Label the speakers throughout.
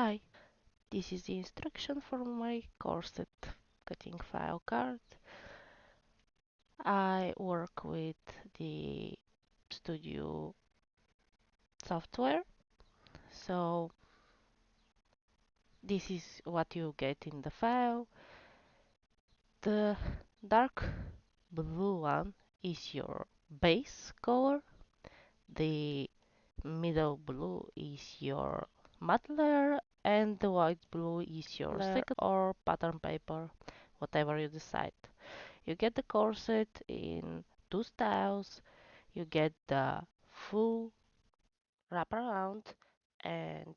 Speaker 1: Hi, this is the instruction for my Corset cutting file card. I work with the Studio software, so this is what you get in the file. The dark blue one is your base color, the middle blue is your matte layer, and the white blue is your second or pattern paper, whatever you decide. You get the corset in two styles. You get the full wraparound, and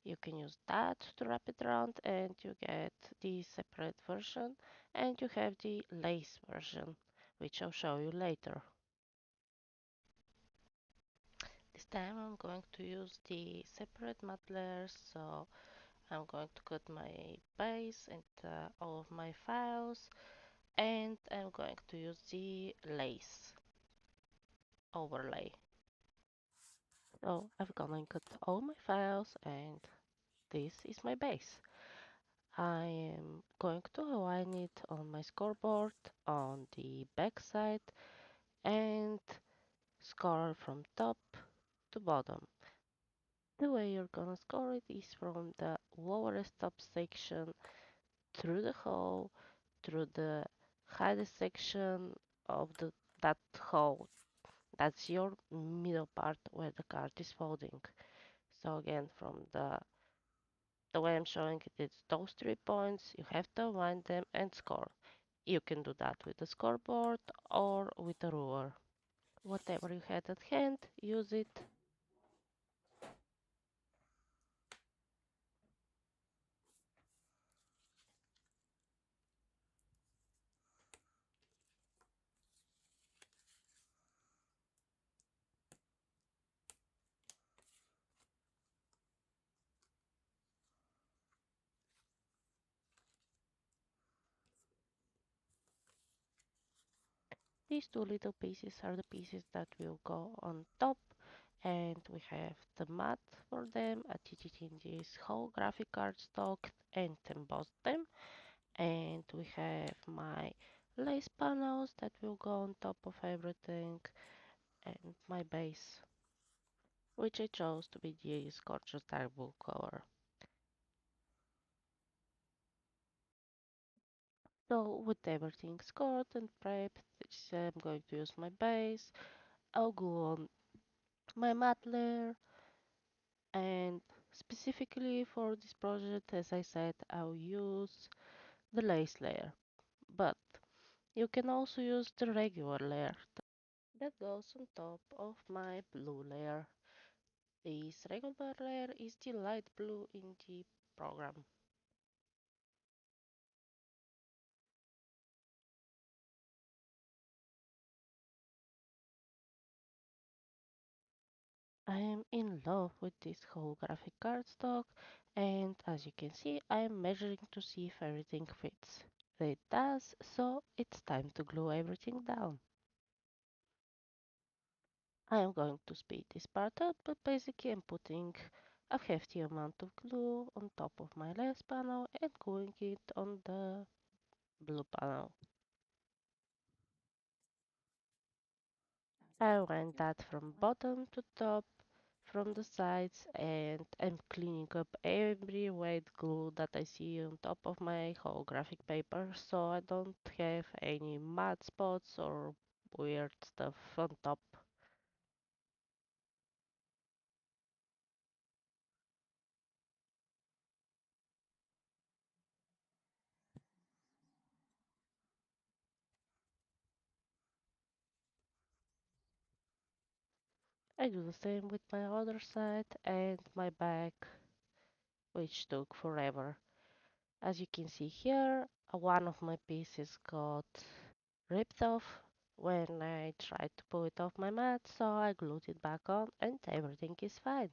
Speaker 1: you can use that to wrap it around, and you get the separate version, and you have the lace version, which I'll show you later. This time I'm going to use the separate matte layers, so I'm going to cut my base and all of my files, and I'm going to use the lace overlay. So I've gone and cut all my files, and this is my base. I am going to align it on my scoreboard on the back side and score from top to bottom. The way you're gonna score it is from the lowest top section through the hole, through the highest section of that hole. That's your middle part where the card is folding. So again, from the way I'm showing it is those 3 points. You have to align them and score. You can do that with a scoreboard or with a ruler. Whatever you had at hand, use it. These two little pieces are the pieces that will go on top, and we have the mat for them. I did it in this whole graphic cardstock and embossed them. And we have my lace panels that will go on top of everything, and my base, which I chose to be this gorgeous dark blue color. So with everything scored and prepped, I'm going to use my base. I'll glue on my matte layer, and specifically for this project, as I said, I'll use the lace layer. But you can also use the regular layer that goes on top of my blue layer. This regular layer is the light blue in the program. I am in love with this whole graphic cardstock, and as you can see, I am measuring to see if everything fits. It does, so it's time to glue everything down. I am going to speed this part up, but basically I'm putting a hefty amount of glue on top of my lace panel and gluing it on the blue panel. I went that from bottom to top, from the sides, and I'm cleaning up every white glue that I see on top of my holographic paper, so I don't have any mud spots or weird stuff on top. I do the same with my other side and my back, which took forever. As you can see here, one of my pieces got ripped off when I tried to pull it off my mat, so I glued it back on and everything is fine.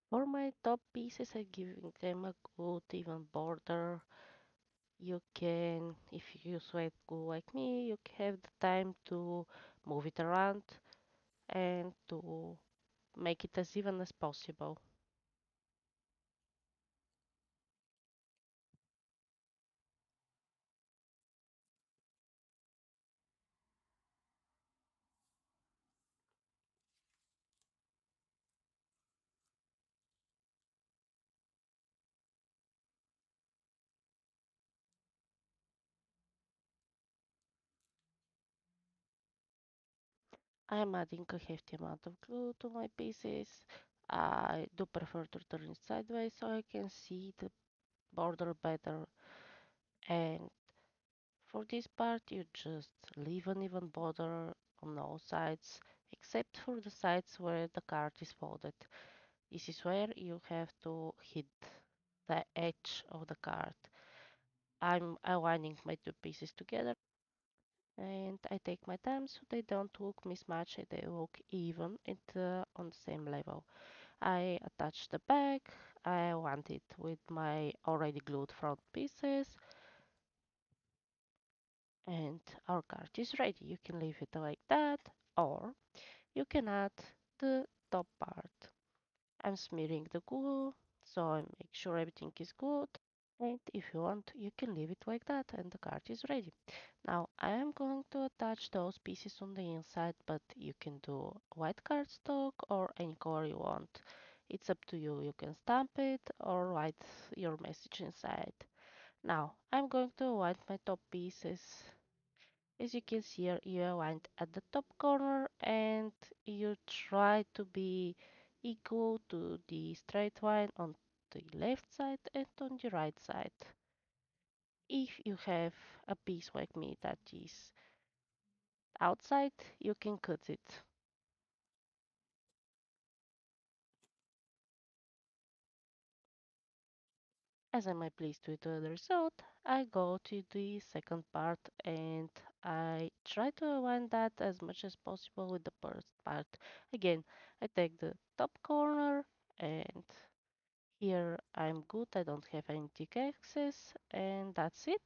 Speaker 1: For my top pieces, I'm giving them a good even border. You can, if you use white glue like me, you can have the time to move it around and to make it as even as possible. I am adding a hefty amount of glue to my pieces. I do prefer to turn it sideways so I can see the border better. And for this part, you just leave an even border on all sides, except for the sides where the card is folded. This is where you have to hit the edge of the card. I'm aligning my two pieces together and I take my time so they don't look mismatched, they look even and on the same level. I attach the back, I want it with my already glued front pieces, and our card is ready. You can leave it like that, or you can add the top part. I'm smearing the glue, so I make sure everything is good. And if you want, you can leave it like that, and the card is ready. Now I am going to attach those pieces on the inside, but you can do white cardstock or any color you want. It's up to you. You can stamp it or write your message inside. Now I'm going to align my top pieces. As you can see here, you align at the top corner and you try to be equal to the straight line on the left side and on the right side. If you have a piece like me that is outside, you can cut it. As I'm pleased with the result, I go to the second part and I try to align that as much as possible with the first part. Again, I take the top corner and here I'm good, I don't have any tick excess and that's it.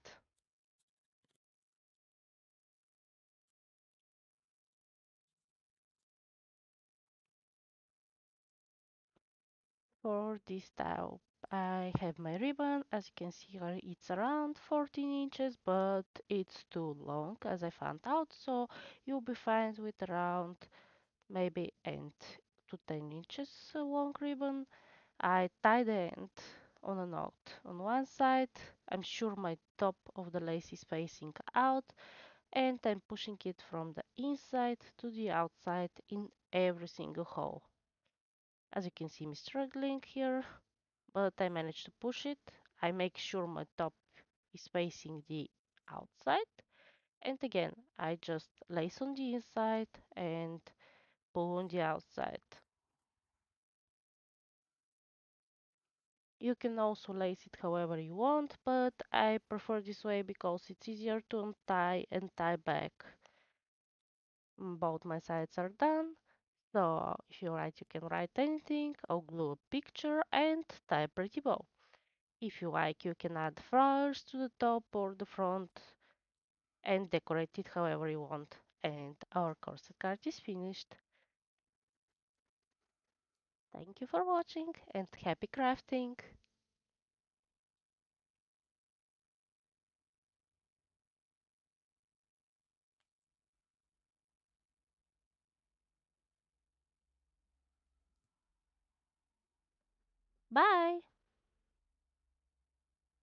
Speaker 1: For this style, I have my ribbon. As you can see here, it's around 14 inches, but it's too long as I found out. So you'll be fine with around maybe 8 to 10 inches long ribbon. I tie the end on a knot on one side. I'm sure my top of the lace is facing out and I'm pushing it from the inside to the outside in every single hole. As you can see me struggling here, but I managed to push it. I make sure my top is facing the outside. And again, I just lace on the inside and pull on the outside. You can also lace it however you want, but I prefer this way because it's easier to untie and tie back. Both my sides are done. So if you write, you can write anything or glue a picture and tie a pretty bow. If you like, you can add flowers to the top or the front and decorate it however you want. And our corset card is finished. Thank you for watching and happy crafting! Bye!